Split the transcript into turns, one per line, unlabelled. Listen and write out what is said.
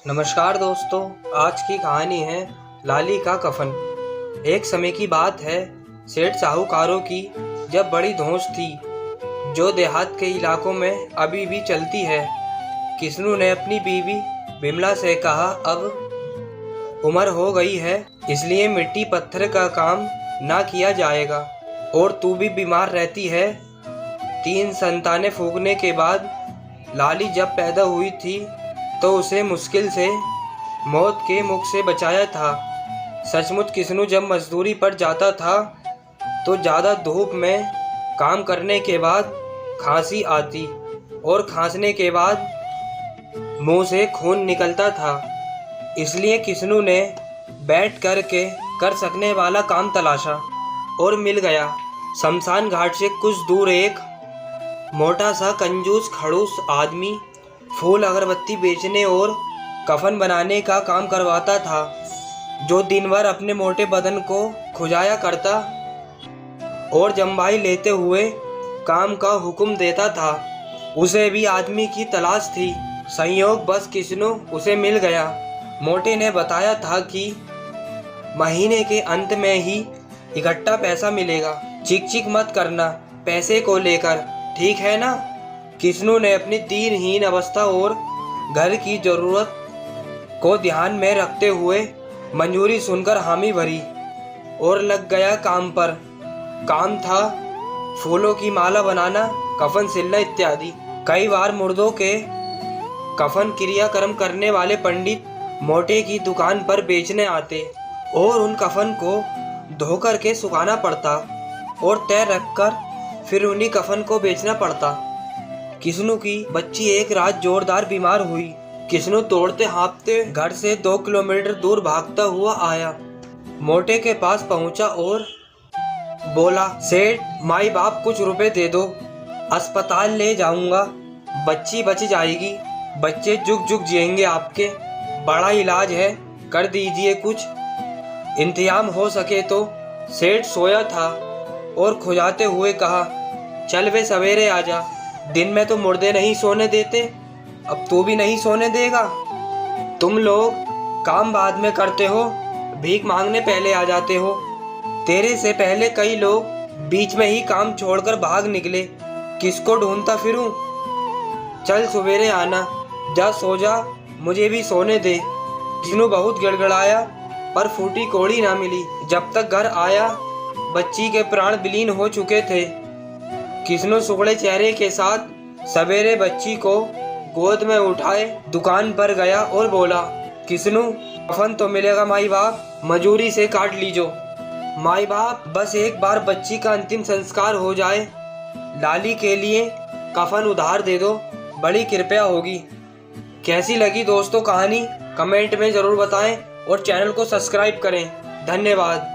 नमस्कार दोस्तों, आज की कहानी है लाली का कफन। एक समय की बात है, सेठ साहूकारों की जब बड़ी धौंस थी, जो देहात के इलाकों में अभी भी चलती है। किस्नू ने अपनी बीवी बिमला से कहा, अब उम्र हो गई है, इसलिए मिट्टी पत्थर का काम ना किया जाएगा और तू भी बीमार रहती है। 3 संतानें फूंकने के बाद लाली जब पैदा हुई थी तो उसे मुश्किल से मौत के मुख से बचाया था। सचमुच किस्नू जब मजदूरी पर जाता था तो ज़्यादा धूप में काम करने के बाद खांसी आती और खांसने के बाद मुंह से खून निकलता था। इसलिए किस्नू ने बैठ कर के कर सकने वाला काम तलाशा और मिल गया। शमशान घाट से कुछ दूर एक मोटा सा कंजूस खड़ूस आदमी फूल अगरबत्ती बेचने और कफन बनाने का काम करवाता था, जो दिन भर अपने मोटे बदन को खुजाया करता और जम्बाई लेते हुए काम का हुक्म देता था। उसे भी आदमी की तलाश थी। संयोग बस किस्नू उसे मिल गया। मोटे ने बताया था कि महीने के अंत में ही इकट्ठा पैसा मिलेगा। चिक चिक मत करना पैसे को लेकर, ठीक है ना? किस्नू ने अपनी दीनहीन अवस्था और घर की जरूरत को ध्यान में रखते हुए मंजूरी सुनकर हामी भरी और लग गया काम पर। काम था फूलों की माला बनाना, कफन सिलना इत्यादि। कई बार मुर्दों के कफन क्रियाक्रम करने वाले पंडित मोटे की दुकान पर बेचने आते और उन कफन को धोकर के सुखाना पड़ता और तय रखकर फिर उन्हीं कफन को बेचना पड़ता। किस्नू की बच्ची एक रात जोरदार बीमार हुई। किस्नू तोड़ते हाँफते घर से 2 किलोमीटर दूर भागता हुआ आया। मोटे के पास पहुंचा और बोला, सेठ माई बाप कुछ रुपए दे दो, अस्पताल ले जाऊंगा, बच्ची बच जाएगी, बच्चे जुग जुग जिएंगे आपके, बड़ा इलाज है, कर दीजिए कुछ, इंतजाम हो सके तो। सेठ सोया था और खुजाते हुए कहा, चल वे सवेरे आजा, दिन में तो मुर्दे नहीं सोने देते, अब तू भी नहीं सोने देगा। तुम लोग काम बाद में करते हो, भीख मांगने पहले आ जाते हो। तेरे से पहले कई लोग बीच में ही काम छोड़कर भाग निकले, किसको ढूंढता फिरूं? चल सवेरे आना, जा सो जा, मुझे भी सोने दे। किस्नू बहुत गड़गड़ाया पर फूटी कोड़ी ना मिली। जब तक घर आया बच्ची के प्राण विलीन हो चुके थे। किस्नू सुगड़े चेहरे के साथ सवेरे बच्ची को गोद में उठाए दुकान पर गया और बोला, किस्नू कफन तो मिलेगा माई बाप, मजूरी से काट लीजो। माई बाप बस एक बार बच्ची का अंतिम संस्कार हो जाए, लाली के लिए कफन उधार दे दो, बड़ी कृपया होगी। कैसी लगी दोस्तों कहानी? कमेंट में ज़रूर बताएं और चैनल को सब्सक्राइब करें। धन्यवाद।